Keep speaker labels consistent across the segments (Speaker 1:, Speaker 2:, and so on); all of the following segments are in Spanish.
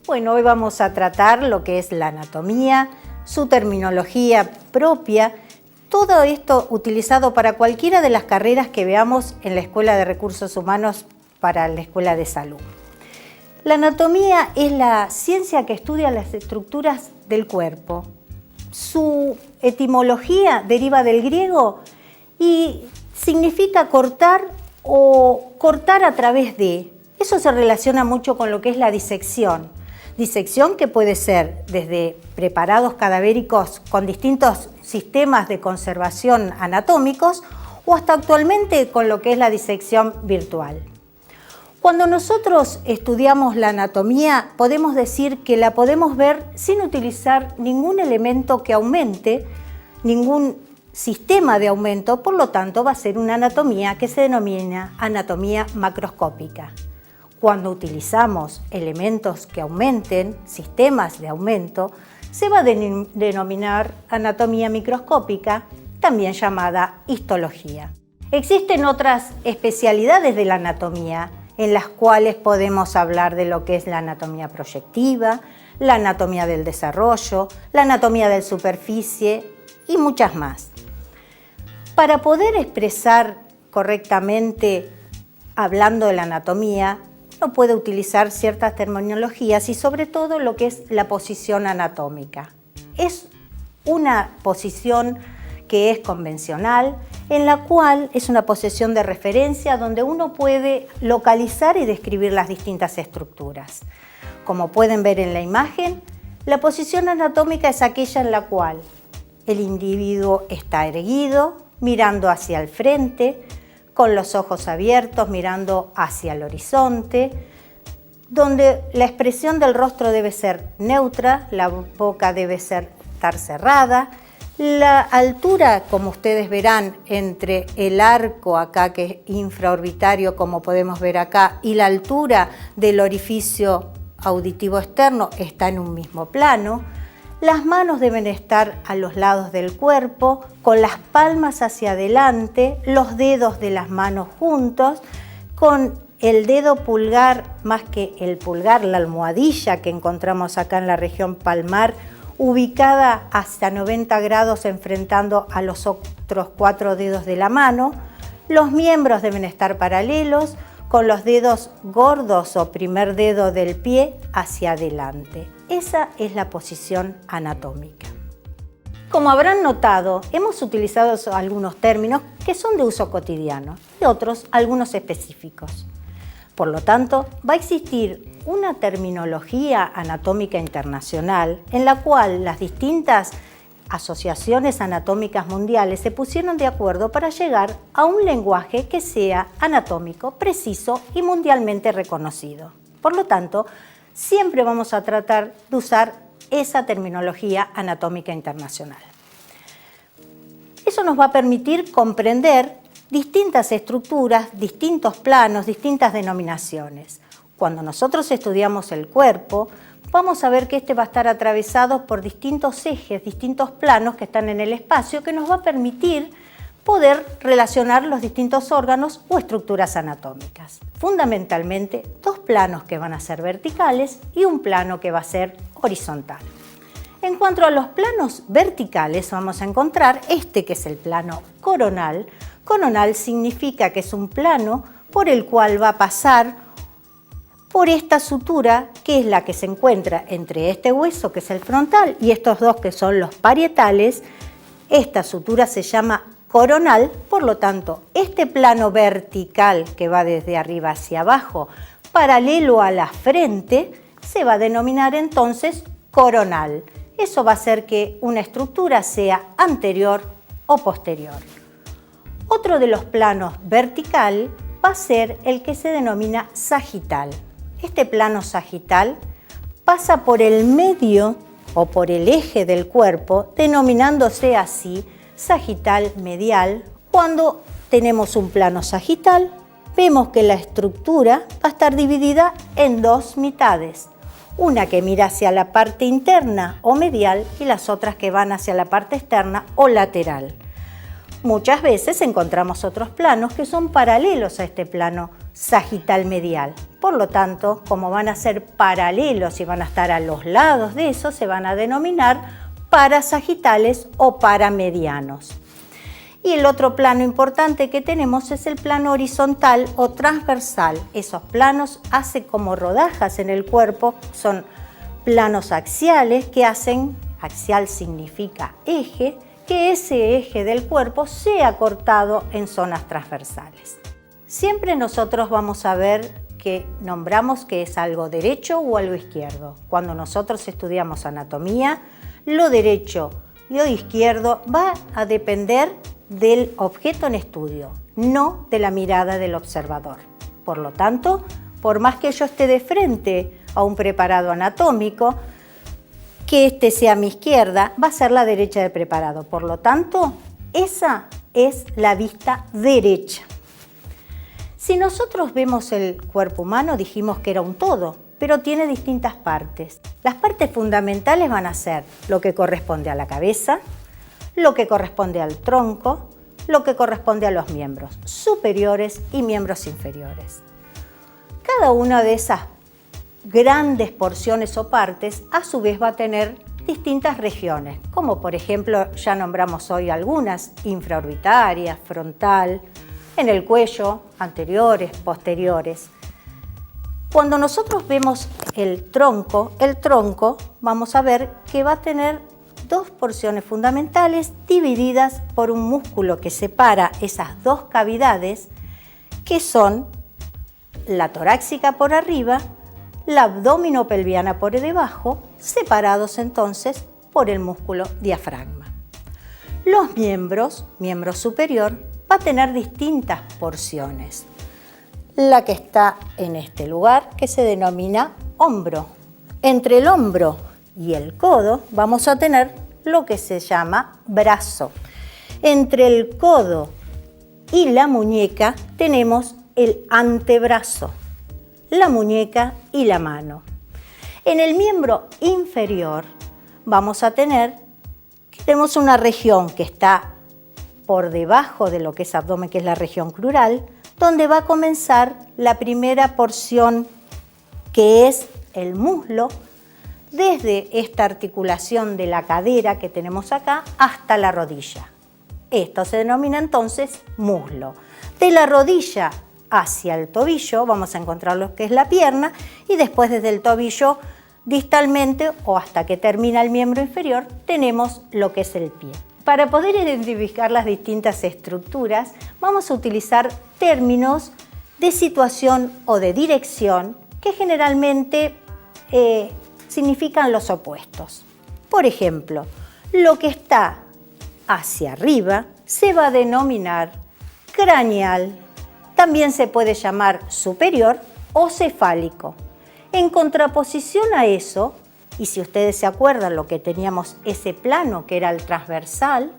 Speaker 1: Bueno, hoy vamos a tratar lo que es la anatomía, su terminología propia, todo esto utilizado para cualquiera de las carreras que veamos en la Escuela de Recursos Humanos para la Escuela de Salud. La anatomía es la ciencia que estudia las estructuras del cuerpo. Su etimología deriva del griego y significa cortar o cortar a través de. Eso se relaciona mucho con lo que es la disección. Disección que puede ser desde preparados cadavéricos con distintos sistemas de conservación anatómicos o hasta actualmente con lo que es la disección virtual. Cuando nosotros estudiamos la anatomía, podemos decir que la podemos ver sin utilizar ningún elemento que aumente, ningún sistema de aumento, por lo tanto va a ser una anatomía que se denomina anatomía macroscópica. Cuando utilizamos elementos que aumenten, sistemas de aumento, se va a denominar anatomía microscópica, también llamada histología. Existen otras especialidades de la anatomía, en las cuales podemos hablar de lo que es la anatomía proyectiva, la anatomía del desarrollo, la anatomía de superficie y muchas más. Para poder expresar correctamente hablando de la anatomía, uno puede utilizar ciertas terminologías y sobre todo lo que es la posición anatómica. Es una posición que es convencional, en la cual es una posición de referencia donde uno puede localizar y describir las distintas estructuras. Como pueden ver en la imagen, la posición anatómica es aquella en la cual el individuo está erguido, mirando hacia el frente, con los ojos abiertos, mirando hacia el horizonte, donde la expresión del rostro debe ser neutra, la boca debe estar cerrada. La altura, como ustedes verán, entre el arco acá, que es infraorbitario, como podemos ver acá, y la altura del orificio auditivo externo está en un mismo plano. Las manos deben estar a los lados del cuerpo, con las palmas hacia adelante, los dedos de las manos juntos, con el dedo pulgar, más que el pulgar, la almohadilla que encontramos acá en la región palmar, ubicada hasta 90 grados enfrentando a los otros 4 dedos de la mano. Los miembros deben estar paralelos con los dedos gordos o primer dedo del pie hacia adelante. Esa es la posición anatómica. Como habrán notado, hemos utilizado algunos términos que son de uso cotidiano y otros, algunos específicos. Por lo tanto, va a existir una terminología anatómica internacional en la cual las distintas asociaciones anatómicas mundiales se pusieron de acuerdo para llegar a un lenguaje que sea anatómico, preciso y mundialmente reconocido. Por lo tanto, siempre vamos a tratar de usar esa terminología anatómica internacional. Eso nos va a permitir comprender distintas estructuras, distintos planos, distintas denominaciones. Cuando nosotros estudiamos el cuerpo, vamos a ver que este va a estar atravesado por distintos ejes, distintos planos que están en el espacio, que nos va a permitir poder relacionar los distintos órganos o estructuras anatómicas. Fundamentalmente, 2 planos que van a ser verticales y un plano que va a ser horizontal. En cuanto a los planos verticales, vamos a encontrar este que es el plano coronal. Coronal significa que es un plano por el cual va a pasar por esta sutura, que es la que se encuentra entre este hueso, que es el frontal, y estos dos que son los parietales. Esta sutura se llama coronal, por lo tanto, este plano vertical que va desde arriba hacia abajo, paralelo a la frente, se va a denominar entonces coronal. Eso va a hacer que una estructura sea anterior o posterior. Otro de los planos vertical va a ser el que se denomina sagital. Este plano sagital pasa por el medio o por el eje del cuerpo, denominándose así sagital medial. Cuando tenemos un plano sagital, vemos que la estructura va a estar dividida en 2 mitades. Una que mira hacia la parte interna o medial y las otras que van hacia la parte externa o lateral. Muchas veces encontramos otros planos que son paralelos a este plano sagital medial. Por lo tanto, como van a ser paralelos y van a estar a los lados de eso, se van a denominar parasagitales o paramedianos. Y el otro plano importante que tenemos es el plano horizontal o transversal. Esos planos hacen como rodajas en el cuerpo, son planos axiales que hacen, axial significa eje, que ese eje del cuerpo sea cortado en zonas transversales. Siempre nosotros vamos a ver que nombramos que es algo derecho o algo izquierdo. Cuando nosotros estudiamos anatomía, lo derecho y lo izquierdo va a depender del objeto en estudio, no de la mirada del observador. Por lo tanto, por más que yo esté de frente a un preparado anatómico, que este sea a mi izquierda, va a ser la derecha del preparado. Por lo tanto, esa es la vista derecha. Si nosotros vemos el cuerpo humano, dijimos que era un todo, pero tiene distintas partes. Las partes fundamentales van a ser lo que corresponde a la cabeza, lo que corresponde al tronco, lo que corresponde a los miembros superiores y miembros inferiores. Cada una de esas grandes porciones o partes a su vez va a tener distintas regiones, como por ejemplo ya nombramos hoy algunas, infraorbitarias, frontal, en el cuello, anteriores, posteriores. Cuando nosotros vemos el tronco vamos a ver que va a tener dos porciones fundamentales divididas por un músculo que separa esas dos cavidades, que son la torácica por arriba, la abdominopelviana por debajo, separados entonces por el músculo diafragma. Los miembro superior, va a tener distintas porciones. La que está en este lugar, que se denomina hombro. Entre el hombro y el codo vamos a tener lo que se llama brazo. Entre el codo y la muñeca tenemos el antebrazo, la muñeca y la mano. En el miembro inferior tenemos una región que está por debajo de lo que es abdomen, que es la región crural, donde va a comenzar la primera porción, que es el muslo, desde esta articulación de la cadera que tenemos acá hasta la rodilla. Esto se denomina entonces muslo. De la rodilla hacia el tobillo vamos a encontrar lo que es la pierna y después desde el tobillo distalmente o hasta que termina el miembro inferior tenemos lo que es el pie. Para poder identificar las distintas estructuras vamos a utilizar términos de situación o de dirección que generalmente significan los opuestos. Por ejemplo, lo que está hacia arriba se va a denominar craneal, también se puede llamar superior o cefálico. En contraposición a eso, y si ustedes se acuerdan lo que teníamos ese plano que era el transversal,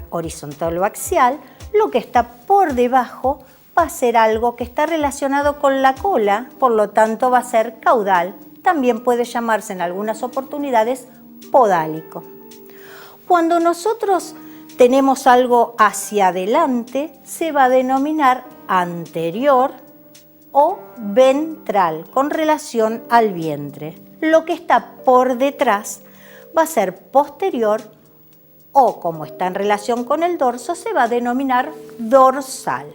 Speaker 1: horizontal o axial, lo que está por debajo va a ser algo que está relacionado con la cola, por lo tanto va a ser caudal. También puede llamarse en algunas oportunidades podálico. Cuando nosotros tenemos algo hacia adelante, se va a denominar anterior o ventral, con relación al vientre. Lo que está por detrás va a ser posterior o, como está en relación con el dorso, se va a denominar dorsal.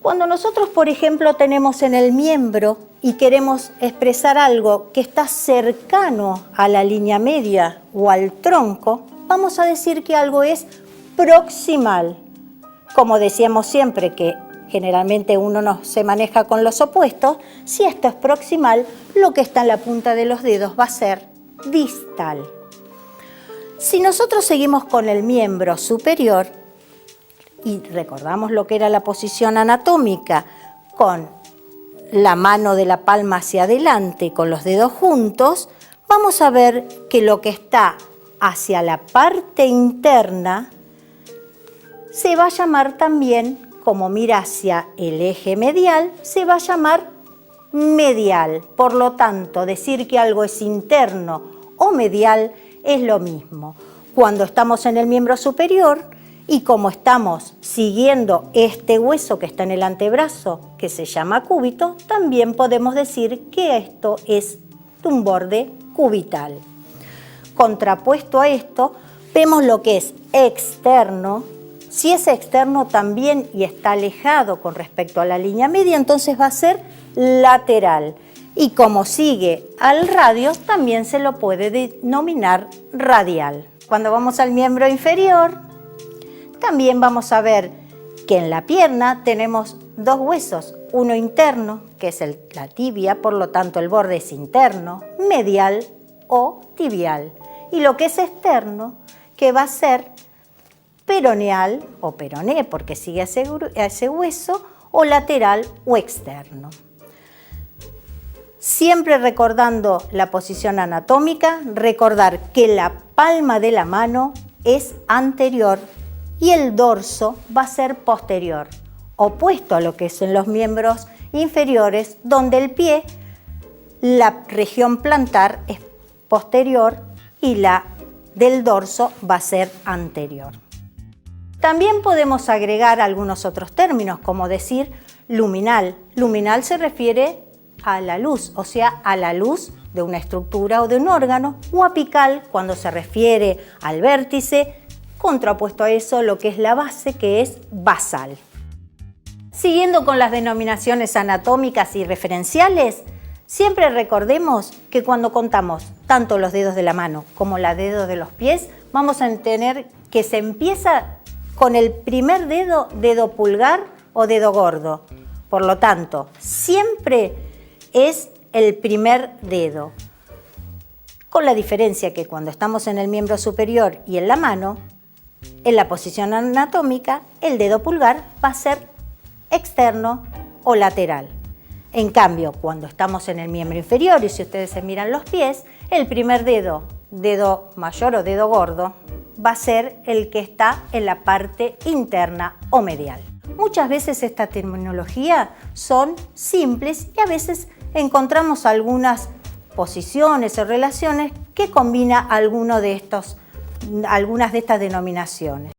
Speaker 1: Cuando nosotros, por ejemplo, tenemos en el miembro y queremos expresar algo que está cercano a la línea media o al tronco, vamos a decir que algo es proximal. Como decíamos siempre que generalmente uno no se maneja con los opuestos, si esto es proximal, lo que está en la punta de los dedos va a ser distal. Si nosotros seguimos con el miembro superior y recordamos lo que era la posición anatómica con la mano de la palma hacia adelante y con los dedos juntos, vamos a ver que lo que está hacia la parte interna se va a llamar también, como mira hacia el eje medial, se va a llamar medial. Por lo tanto, decir que algo es interno o medial es lo mismo. Cuando estamos en el miembro superior Y como estamos siguiendo este hueso que está en el antebrazo, que se llama cúbito, también podemos decir que esto es un borde cubital. Contrapuesto a esto, vemos lo que es externo. Si es externo también y está alejado con respecto a la línea media, entonces va a ser lateral. Y como sigue al radio, también se lo puede denominar radial. Cuando vamos al miembro inferior, también vamos a ver que en la pierna tenemos dos huesos, uno interno, que es la tibia, por lo tanto el borde es interno, medial o tibial. Y lo que es externo, que va a ser peroneal o peroné, porque sigue a ese hueso, o lateral o externo. Siempre recordando la posición anatómica, recordar que la palma de la mano es anterior y el dorso va a ser posterior, opuesto a lo que son los miembros inferiores, donde el pie, la región plantar es posterior y la del dorso va a ser anterior. También podemos agregar algunos otros términos, como decir luminal. Luminal se refiere a la luz, o sea, a la luz de una estructura o de un órgano, o apical cuando se refiere al vértice, contrapuesto a eso lo que es la base, que es basal. Siguiendo con las denominaciones anatómicas y referenciales, siempre recordemos que cuando contamos tanto los dedos de la mano como los dedos de los pies, vamos a tener que se empieza con el primer dedo, dedo pulgar o dedo gordo. Por lo tanto, siempre es el primer dedo. Con la diferencia que cuando estamos en el miembro superior y en la mano, en la posición anatómica, el dedo pulgar va a ser externo o lateral. En cambio, cuando estamos en el miembro inferior y si ustedes se miran los pies, el primer dedo, dedo mayor o dedo gordo, va a ser el que está en la parte interna o medial. Muchas veces esta terminología son simples y a veces encontramos algunas posiciones o relaciones que combina algunas de estas denominaciones.